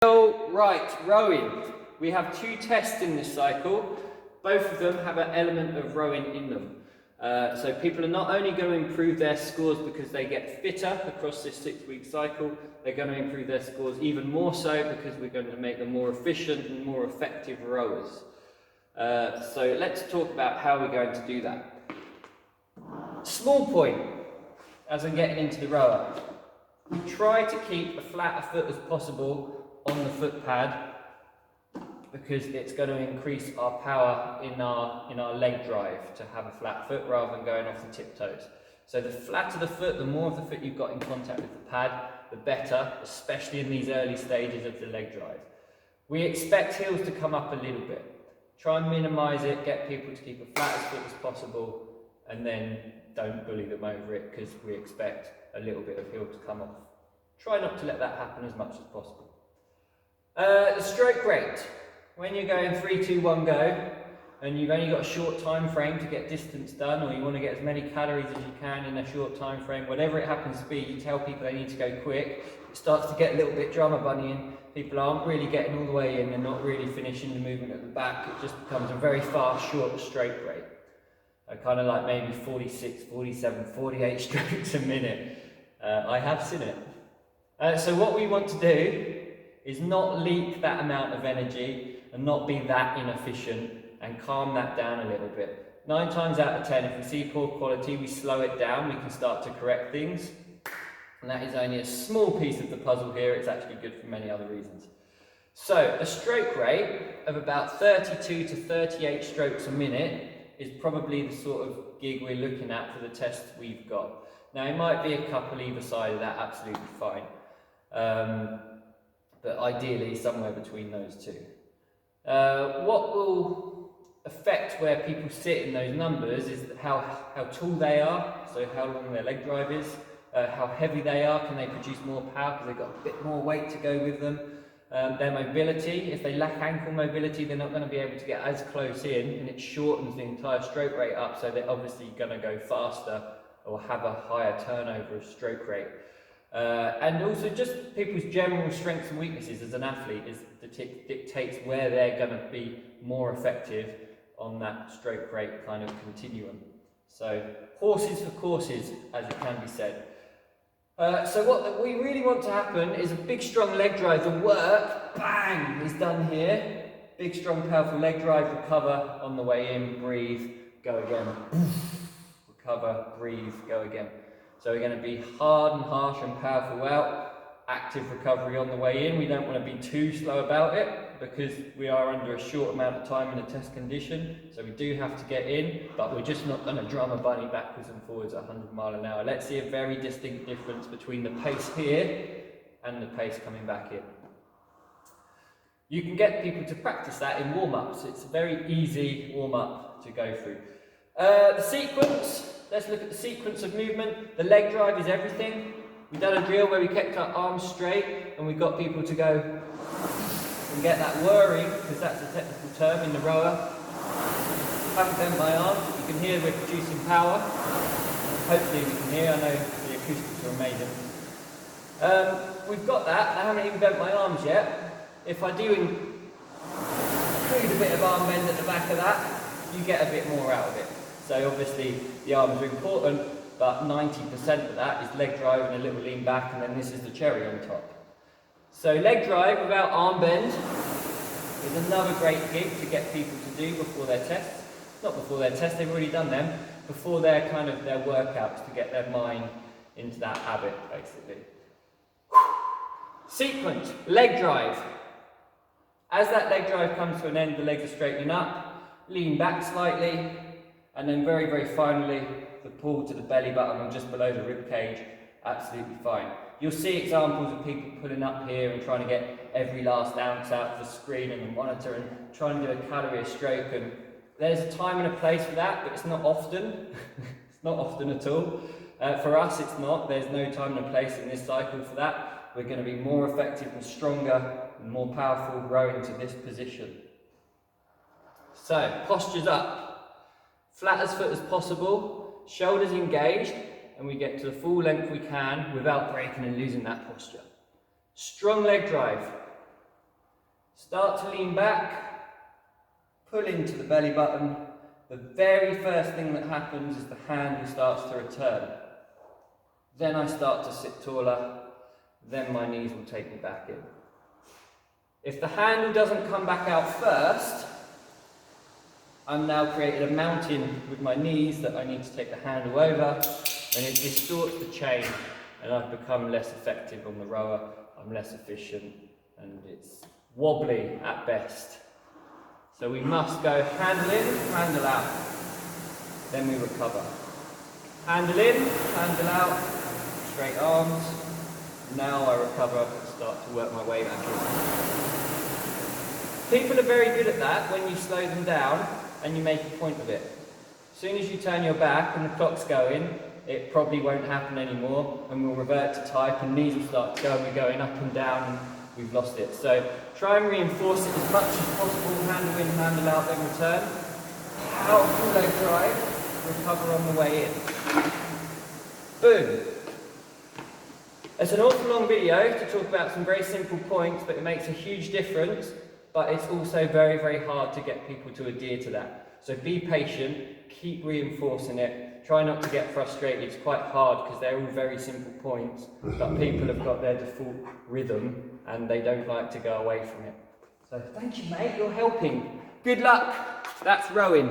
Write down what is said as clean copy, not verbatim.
Right, rowing. We have two tests in this cycle. Both of them have an element of rowing in them. So people are not only going to improve their scores because they get fitter across this 6-week cycle, they're going to improve their scores even more so because we're going to make them more efficient and more effective rowers. So let's talk about how we're going to do that. Small point, as I'm getting into the rower. Try to keep as flat a foot as possible on the foot pad because it's going to increase our power in our leg drive to have a flat foot rather than going off the tiptoes. So the flatter the foot, the more of the foot you've got in contact with the pad, the better, especially in these early stages of the leg drive. We expect heels to come up a little bit. Try and minimise it, get people to keep as flat as foot as possible, and then don't bully them over it because we expect a little bit of heel to come off. Try not to let that happen as much as possible. The stroke rate. When you're going 3, 2, 1, go, and you've only got a short time frame to get distance done, or you want to get as many calories as you can in a short time frame, whatever it happens to be, you tell people they need to go quick. It starts to get a little bit drummer bunnying. People aren't really getting all the way in, they're not really finishing the movement at the back. It just becomes a very fast, short stroke rate. Kind of like maybe 46, 47, 48 strokes a minute. I have seen it. So what we want to do is not leak that amount of energy and not be that inefficient and calm that down a little bit. 9 times out of 10, if we see poor quality, we slow it down, we can start to correct things. And that is only a small piece of the puzzle here, it's actually good for many other reasons. So a stroke rate of about 32 to 38 strokes a minute is probably the sort of gig we're looking at for the tests we've got. Now it might be a couple either side of that, absolutely fine. But ideally somewhere between those two. What will affect where people sit in those numbers is how tall they are, so how long their leg drive is, how heavy they are, can they produce more power because they've got a bit more weight to go with them, their mobility. If they lack ankle mobility, they're not going to be able to get as close in, and it shortens the entire stroke rate up, so they're obviously going to go faster or have a higher turnover of stroke rate. And also just people's general strengths and weaknesses as an athlete dictates where they're going to be more effective on that stroke rate kind of continuum. So horses for courses, as it can be said. So what we really want to happen is a big strong leg drive. The work, bang, is done here. Big strong powerful leg drive, recover on the way in, breathe, go again. Recover, breathe, go again. So we're going to be hard and harsh and powerful out, active recovery on the way in. We don't want to be too slow about it because we are under a short amount of time in a test condition. So we do have to get in, but we're just not going to drum a bunny backwards and forwards at 100 miles an hour. Let's see a very distinct difference between the pace here and the pace coming back in. You can get people to practice that in warm-ups. It's a very easy warm-up to go through. The sequence. Let's look at the sequence of movement. The leg drive is everything. We've done a drill where we kept our arms straight and we got people to go and get that whirring, because that's a technical term in the rower. Haven't bent my arms. You can hear we're producing power. Hopefully we can hear. I know the acoustics are amazing. We've got that. I haven't even bent my arms yet. If I do include a bit of arm bend at the back of that, you get a bit more out of it. So obviously the arms are important, but 90% of that is leg drive and a little lean back, and then this is the cherry on top. So leg drive without arm bend is another great gig to get people to do before their tests. Not before their tests, they've already done them, before their workouts, to get their mind into that habit basically. Sequence, leg drive. As that leg drive comes to an end, the legs are straightening up, lean back slightly, and then very, very finally, the pull to the belly button and just below the rib cage, absolutely fine. You'll see examples of people pulling up here and trying to get every last ounce out of the screen and the monitor and trying to do a calorie a stroke, and there's a time and a place for that, but it's not often. It's not often at all. For us, it's not. There's no time and a place in this cycle for that. We're going to be more effective and stronger and more powerful rowing to this position. So, posture's up. Flat as foot as possible, shoulders engaged, and we get to the full length we can without breaking and losing that posture. Strong leg drive. Start to lean back, pull into the belly button. The very first thing that happens is the handle starts to return. Then I start to sit taller, then my knees will take me back in. If the handle doesn't come back out first, I'm now creating a mountain with my knees that I need to take the handle over, and it distorts the chain, and I've become less effective on the rower, I'm less efficient, and it's wobbly at best. So we must go handle in, handle out, then we recover. Handle in, handle out, straight arms, now I recover and start to work my way back in. People are very good at that when you slow them down and you make a point of it. As soon as you turn your back and the clock's going, it probably won't happen anymore, and we'll revert to type and knees will start to go and we're going up and down and we've lost it. So try and reinforce it as much as possible, handle in, handle out, then return. Powerful leg drive, recover on the way in. Boom. It's an awful long video to talk about some very simple points, but it makes a huge difference, but it's also very, very hard to get people to adhere to that. So be patient, keep reinforcing it, try not to get frustrated. It's quite hard because they're all very simple points, but people have got their default rhythm and they don't like to go away from it. So thank you, mate, you're helping. Good luck. That's rowing.